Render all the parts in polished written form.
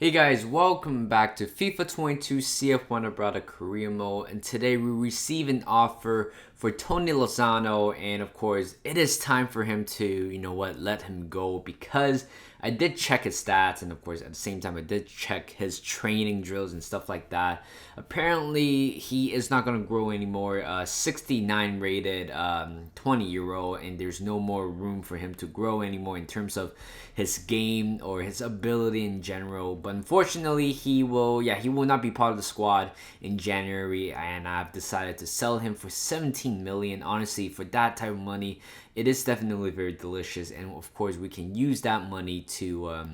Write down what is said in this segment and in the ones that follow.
Hey guys, welcome back to FIFA 22 CF Fuenlabrada Career Mode, and today we receive an offer for Tony Lozano, and of course it is time for him to, let him go, because I did check his stats, and of course at the same time I did check his training drills and stuff like that. Apparently he is not going to grow anymore. 69 rated, 20-year-old, and there's no more room for him to grow anymore in terms of his game or his ability in general. But unfortunately, he will not be part of the squad in January, and I've decided to sell him for 17 million. Honestly, for that type of money, it is definitely very delicious, and of course, we can use that money to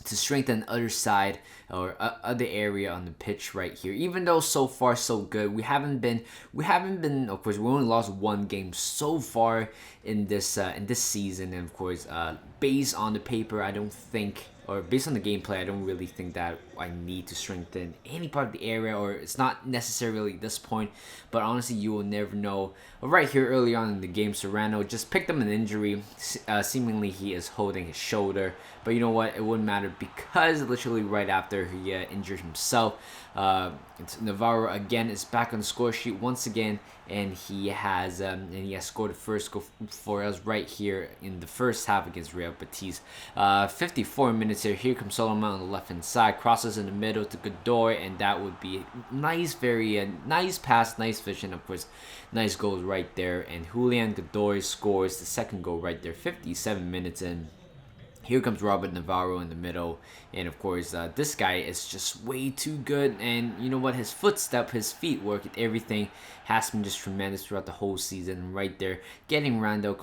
strengthen the other side or other area on the pitch right here. Even though so far so good, we haven't been. Of course, we only lost one game so far in this season, and of course, based on the paper, I don't think. Or based on the gameplay, I don't really think that I need to strengthen any part of the area, or it's not necessarily this point. But honestly, you will never know. Right here, early on in the game, Serrano just picked up an injury. Seemingly, he is holding his shoulder. But you know what? It wouldn't matter, because literally right after he injured himself, Navarro again is back on the score sheet once again, and he has scored the first goal for us right here in the first half against Real Betis. 54 minutes here. Here comes Solomon on the left hand side, crosses in the middle to Godoy, and that would be nice, very nice pass, nice vision, of course, nice goals right there. And Julian Godoy scores the second goal right there. 57 minutes in. Here comes Robert Navarro in the middle, and of course, this guy is just way too good. And you know what? His footstep, his feet work, and everything has been just tremendous throughout the whole season. Right there, getting Randall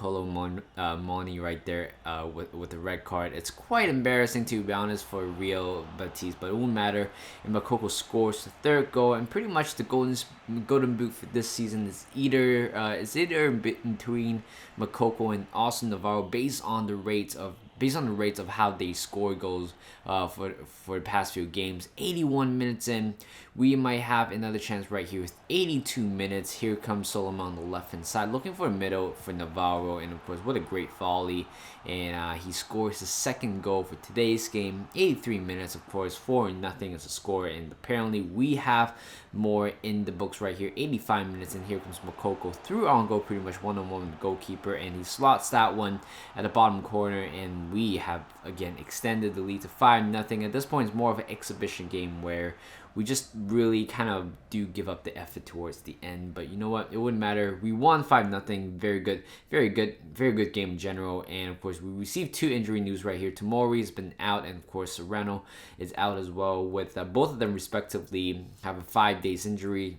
Moni right there with the red card. It's quite embarrassing, to be honest, for Real Betis, but it won't matter. And Makoko scores the third goal, and pretty much the golden boot for this season is either between Makoko and Austin Navarro, based on the rates of how they score goals for the past few games. 81 minutes in, we might have another chance right here with 82 minutes. Here comes Solomon on the left hand side, looking for a middle for Navarro, and of course, what a great volley. And he scores the second goal for today's game. 83 minutes, of course, 4-0 as a score, and apparently we have more in the books right here. 85 minutes, and here comes Makoko through on goal, pretty much one-on-one with the goalkeeper, and he slots that one at the bottom corner, and we have again extended the lead to 5-0. At this point, it's more of an exhibition game where we just really kind of do give up the effort towards the end. But you know what? It wouldn't matter. We won 5-0. Very good game in general. And of course, we received two injury news right here. Tomori has been out, and of course, Serrano is out as well, with both of them respectively have a 5 days injury.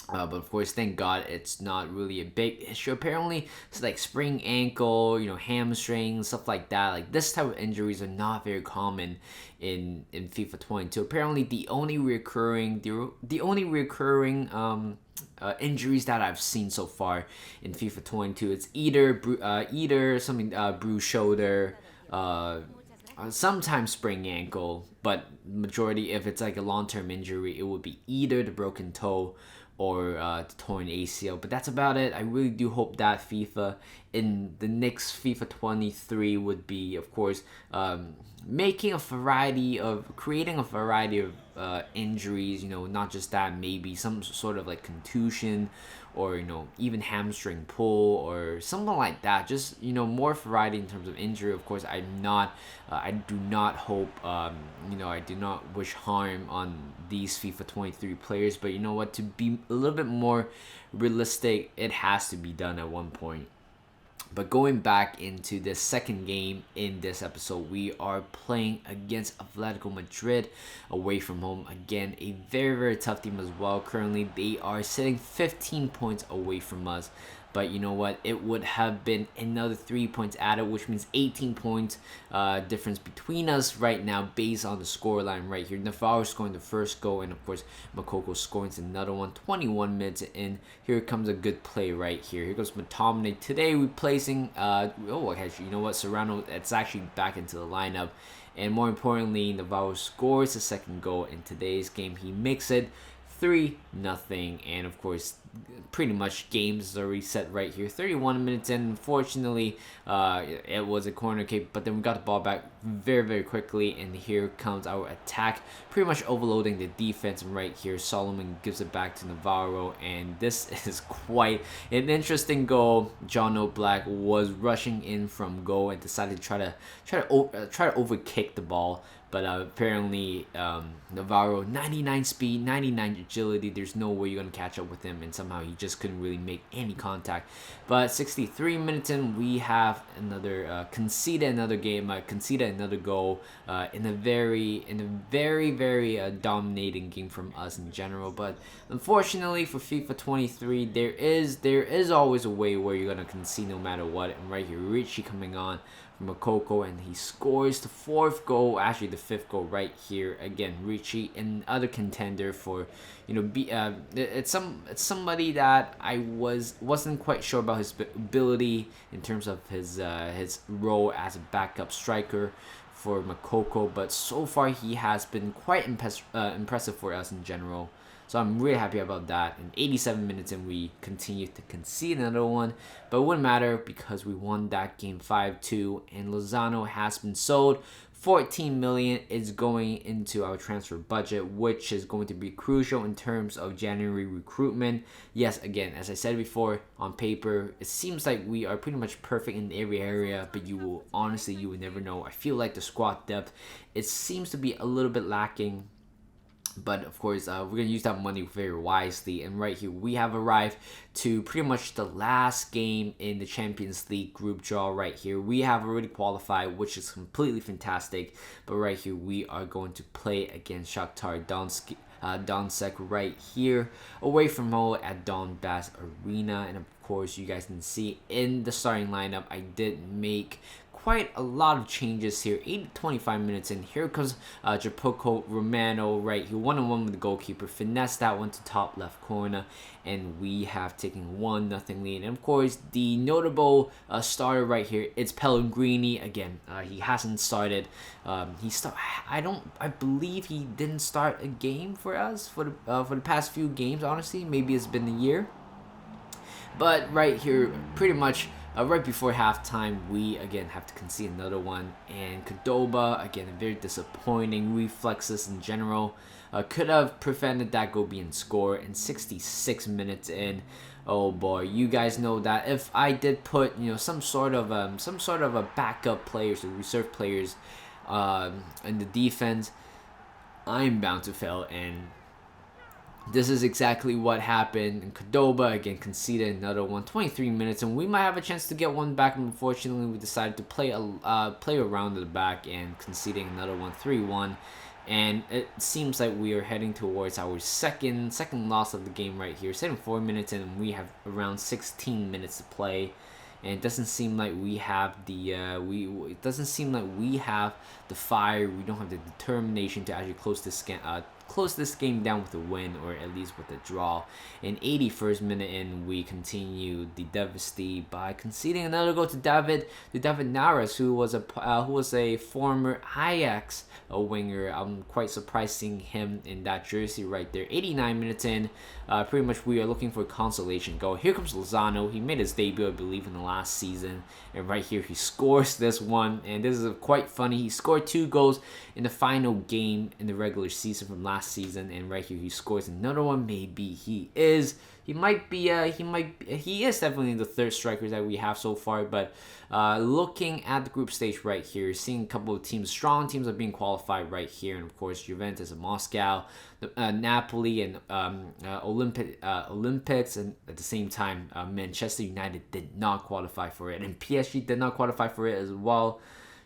But of course, thank God it's not really a big issue. Apparently, it's like sprained ankle, hamstring, stuff like that. Like, this type of injuries are not very common in FIFA 22. Apparently, the only recurring injuries that I've seen so far in FIFA 22, it's either something bruised shoulder, sometimes sprained ankle, but majority, if it's like a long-term injury, it would be either the broken toe or the torn ACL. But that's about it. I really do hope that FIFA in the next FIFA 23 would be, of course, creating a variety of injuries, not just that, maybe some sort of like contusion, or even hamstring pull or something like that. Just more variety in terms of injury. Of course, I do not hope, I do not wish harm on these FIFA 23 players, but you know what, to be a little bit more realistic, it has to be done at one point. But going back into the second game in this episode, we are playing against Atletico Madrid away from home. Again, a very tough team as well. Currently, they are sitting 15 points away from us. But you know what? It would have been another 3 points added, which means 18 points difference between us right now, based on the scoreline right here. Navarro scoring the first goal, and of course, Makoko scoring another one. 21 minutes in. Here comes a good play right here. Here goes McTominay today replacing. Actually, you know what? Serrano, it's actually back into the lineup. And more importantly, Navarro scores the second goal in today's game. He makes it 3-0. And of course, pretty much games are reset right here. 31 minutes in, unfortunately, it was a corner kick, but then we got the ball back very, very quickly, and here comes our attack, pretty much overloading the defense. And right here, Solomon gives it back to Navarro, and this is quite an interesting goal. John O'Black was rushing in from goal and decided to try to overkick the ball. But apparently, Navarro, 99 speed, 99 agility. There's no way you're going to catch up with him. And somehow he just couldn't really make any contact. But 63 minutes in, we have another, conceded another goal in a very dominating game from us in general. But unfortunately for FIFA 23, there is always a way where you're going to concede no matter what. And right here, Richie coming on from Makoko, and he scores the fourth goal, actually the fifth goal right here. Again, Richie, another contender for, it's somebody that I wasn't quite sure about his ability in terms of his role as a backup striker for Makoko, but so far he has been quite impressive for us in general. So I'm really happy about that. In 87 minutes and we continue to concede another one. But it wouldn't matter because we won that game 5-2. And Lozano has been sold. 14 million is going into our transfer budget, which is going to be crucial in terms of January recruitment. Yes, again, as I said before, on paper, it seems like we are pretty much perfect in every area, but you will never know. I feel like the squad depth, it seems to be a little bit lacking. But of course, we're going to use that money very wisely. And right here, we have arrived to pretty much the last game in the Champions League group draw right here. We have already qualified, which is completely fantastic. But right here, we are going to play against Shakhtar Donetsk right here, away from home at Donbass Arena. And of course, you guys can see in the starting lineup, I did make quite a lot of changes here. 25 minutes in, here comes Jacopo Romano right here, 1-on-1 with the goalkeeper, finesse that one to top left corner, and we have taken 1-0 lead. And of course, the notable starter right here, it's Pellegrini again. He hasn't started. I believe he didn't start a game for us for the past few games. Honestly, maybe it's been a year. But right here, pretty much. Right before halftime, we again have to concede another one. And Cordoba, again, very disappointing reflexes in general. Could have prevented that goal being scored in 66 minutes in. Oh boy, you guys know that if I did put some sort of a backup players or reserve players in the defense, I'm bound to fail. And this is exactly what happened. And Cordoba again conceded another one. 23 minutes, and we might have a chance to get one back. Unfortunately, we decided to play around the back and conceding another one, 3-1. And it seems like we are heading towards our second loss of the game right here. 74 minutes in, and we have around 16 minutes to play. And it doesn't seem like we have the fire. We don't have the determination to actually close this game down with a win, or at least with a draw. In 81st minute in, we continue the devastating by conceding another goal to David Naras, who was a former Ajax winger. I'm quite surprised seeing him in that jersey right there. 89 minutes in, pretty much we are looking for a consolation goal. Here comes Lozano. He made his debut, I believe, in the last season, and right here he scores this one. And this is quite funny. He scored 2 goals in the final game in the regular season from last season, and right here he scores another one. Maybe he is definitely the third striker that we have so far. But looking at the group stage right here, seeing a couple of strong teams are being qualified right here, and of course Juventus and Moscow, Napoli and Olympics, and at the same time Manchester United did not qualify for it, and PSG did not qualify for it as well.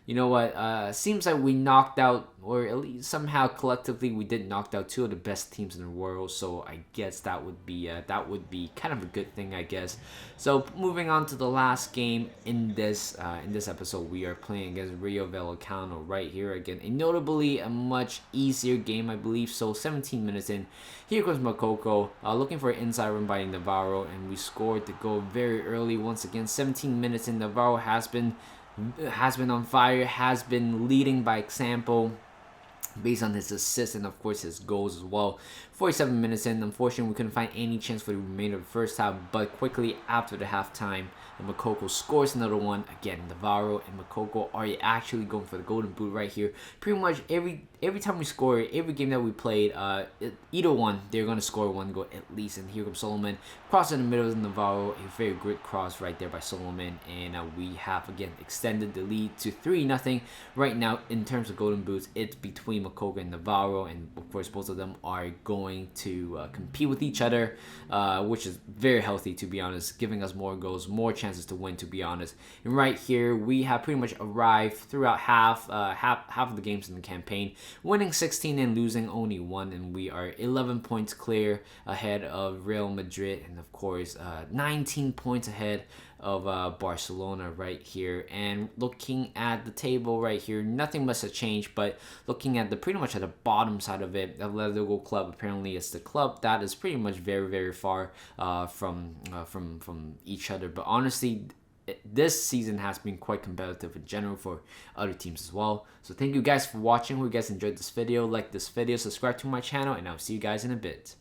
You know what? Seems like we knocked out, or at least somehow collectively we did knock out 2 of the best teams in the world. So I guess that would be kind of a good thing, I guess. So moving on to the last game in this episode, we are playing against Rio Vallecano right here again. A notably a much easier game, I believe. So 17 minutes in, here comes Makoko looking for an inside run by Navarro, and we scored the goal very early once again. 17 minutes in, Navarro has been on fire, has been leading by example based on his assists and of course his goals as well. 47 minutes in, unfortunately, we couldn't find any chance for the remainder of the first half, but quickly after the halftime, Makoko scores another one. Again, Navarro and Makoko are actually going for the golden boot right here. Pretty much every time we score, every game that we played, either one, they're going to score one goal at least. And here comes Solomon. Cross in the middle of Navarro. A very great cross right there by Solomon. And we have, again, extended the lead to 3-0. Right now, in terms of golden boots, it's between Makoko and Navarro. And, of course, both of them are going to compete with each other, which is very healthy, to be honest, giving us more goals, more chances to win, to be honest. And right here, we have pretty much arrived throughout half of the games in the campaign, winning 16 and losing only 1, and we are 11 points clear ahead of Real Madrid, and of course 19 points ahead of Barcelona right here. And looking at the table right here, nothing much has changed, but looking at pretty much at the bottom side of it, Atletico Club apparently is the club that is pretty much very far from each other. But honestly, this season has been quite competitive in general for other teams as well. So thank you guys for watching. Hope you guys enjoyed this video. Like this video, subscribe to my channel, and I'll see you guys in a bit.